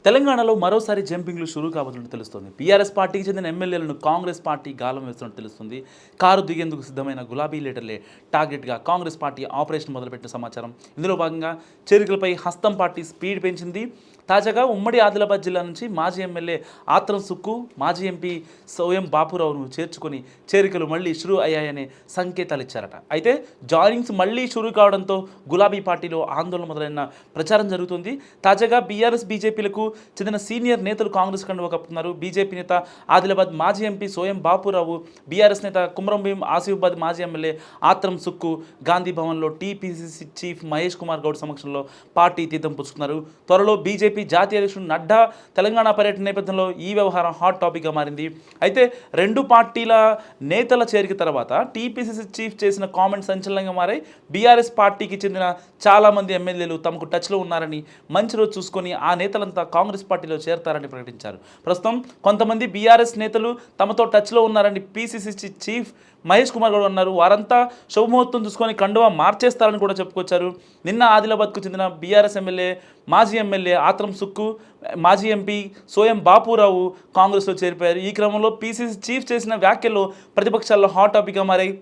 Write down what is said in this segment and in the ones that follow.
తెలంగాణలో మరోసారి జంపింగ్లు షురూ కాబోతున్నట్టు తెలుస్తుంది. బీఆర్ఎస్ పార్టీకి చెందిన ఎమ్మెల్యేలను కాంగ్రెస్ పార్టీ గాలం వేస్తున్నట్టు తెలుస్తుంది. కారు దిగేందుకు సిద్ధమైన గులాబీ లీడర్లే టార్గెట్గా కాంగ్రెస్ పార్టీ ఆపరేషన్ మొదలుపెట్టిన సమాచారం. ఇందులో భాగంగా చేరికలపై హస్తం పార్టీ స్పీడ్ పెంచింది. తాజాగా ఉమ్మడి ఆదిలాబాద్ జిల్లా నుంచి మాజీ ఎమ్మెల్యే ఆత్రం సుక్కు, మాజీ ఎంపీ సోయం బాపురావును చేర్చుకొని చేరికలు మళ్లీ షురూ అయ్యాయనే సంకేతాలు ఇచ్చారట. అయితే జాయినింగ్స్ మళ్లీ షురూ కావడంతో గులాబీ పార్టీలో ఆందోళన మొదలైన ప్రచారం జరుగుతుంది. తాజాగా బీఆర్ఎస్ బీజేపీలకు చెందిన సీనియర్ నేతలు కాంగ్రెస్ కండువా కప్పుతున్నారు. బీజేపీ నేత ఆదిలాబాద్ మాజీ ఎంపీ సోయం బాపురావు, బీఆర్ఎస్ నేత కుమ్రంభీం ఆసిఫాబాద్ మాజీ ఎమ్మెల్యే ఆత్రం సుక్కు గాంధీ భవన్లో టీపీసీసీ చీఫ్ మహేష్ కుమార్ గౌడ్ సమక్షంలో పార్టీ తీర్థం పుచ్చుకున్నారు. త్వరలో బీజేపీ జాతీయ అధ్యక్షుడు నడ్డా తెలంగాణ పర్యటన నేపథ్యంలో ఈ వ్యవహారం హాట్ టాపిక్గా మారింది. అయితే రెండు పార్టీల నేతల చేరిక తర్వాత టీపీసీసీ చీఫ్ చేసిన కామెంట్స్ సంచలనంగా మారాయి. బీఆర్ఎస్ పార్టీకి చెందిన చాలామంది ఎమ్మెల్యేలు తమకు టచ్లో ఉన్నారని, మంచి రోజు చూసుకొని ఆ నేతలంతా కాంగ్రెస్ పార్టీలో చేరతారని ప్రకటించారు. ప్రస్తుతం కొంతమంది బీఆర్ఎస్ నేతలు తమతో టచ్లో ఉన్నారని పీసీసీ చీఫ్ మహేష్ కుమార్ గౌడ్ అన్నారు. వారంతా శుభముహూర్తం చూసుకొని కండువా మార్చేస్తారని కూడా చెప్పుకొచ్చారు. నిన్న ఆదిలాబాద్కు చెందిన బీఆర్ఎస్ ఎమ్మెల్యే మాజీ ఎమ్మెల్యే ఆత్రం సుక్కు, మాజీ ఎంపీ సోయం బాపురావు కాంగ్రెస్లో చేరిపోయారు. ఈ క్రమంలో పీసీసీ చీఫ్ చేసిన వ్యాఖ్యలు ప్రతిపక్షాల్లో హాట్ టాపిక్గా మారాయి.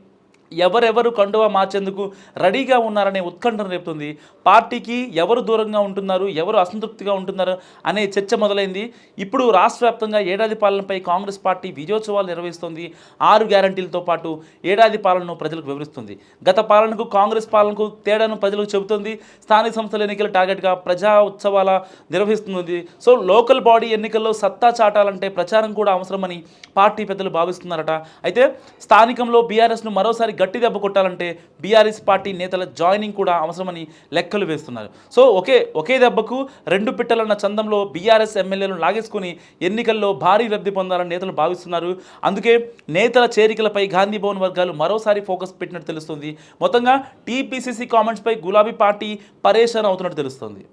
ఎవరెవరు కండువా మార్చేందుకు రెడీగా ఉన్నారనే ఉత్కంఠను రేపుతుంది. పార్టీకి ఎవరు దూరంగా ఉంటున్నారు, ఎవరు అసంతృప్తిగా ఉంటున్నారు అనే చర్చ మొదలైంది. ఇప్పుడు రాష్ట్ర వ్యాప్తంగా ఏడాది పాలనపై కాంగ్రెస్ పార్టీ విజయోత్సవాలు నిర్వహిస్తోంది. 6 గ్యారంటీలతో పాటు ఏడాది పాలనను ప్రజలకు వివరిస్తుంది. గత పాలనకు కాంగ్రెస్ పాలనకు తేడాను ప్రజలకు చెబుతుంది. స్థానిక సంస్థల ఎన్నికల టార్గెట్గా ప్రజా ఉత్సవాల నిర్వహిస్తుంది. సో లోకల్ బాడీ ఎన్నికల్లో సత్తా చాటాలంటే ప్రచారం కూడా అవసరమని పార్టీ పెద్దలు భావిస్తున్నారట. అయితే స్థానికంలో బీఆర్ఎస్ను మరోసారి గట్టి దెబ్బ కొట్టాలంటే బీఆర్ఎస్ పార్టీ నేతల జాయినింగ్ కూడా అవసరమని లెక్కలు వేస్తున్నారు. సో ఒకే దెబ్బకు 2 పిట్టలన్న చందంలో బీఆర్ఎస్ ఎమ్మెల్యేలను లాగేసుకుని ఎన్నికల్లో భారీ లబ్ధి పొందాలని నేతలు భావిస్తున్నారు. అందుకే నేతల చేరికలపై గాంధీ భవన్ వర్గాలు మరోసారి ఫోకస్ పెట్టినట్టు తెలుస్తుంది. మొత్తంగా టీపీసీసీ కామెంట్స్పై గులాబీ పార్టీ పరేషాన్ అవుతున్నట్టు తెలుస్తుంది.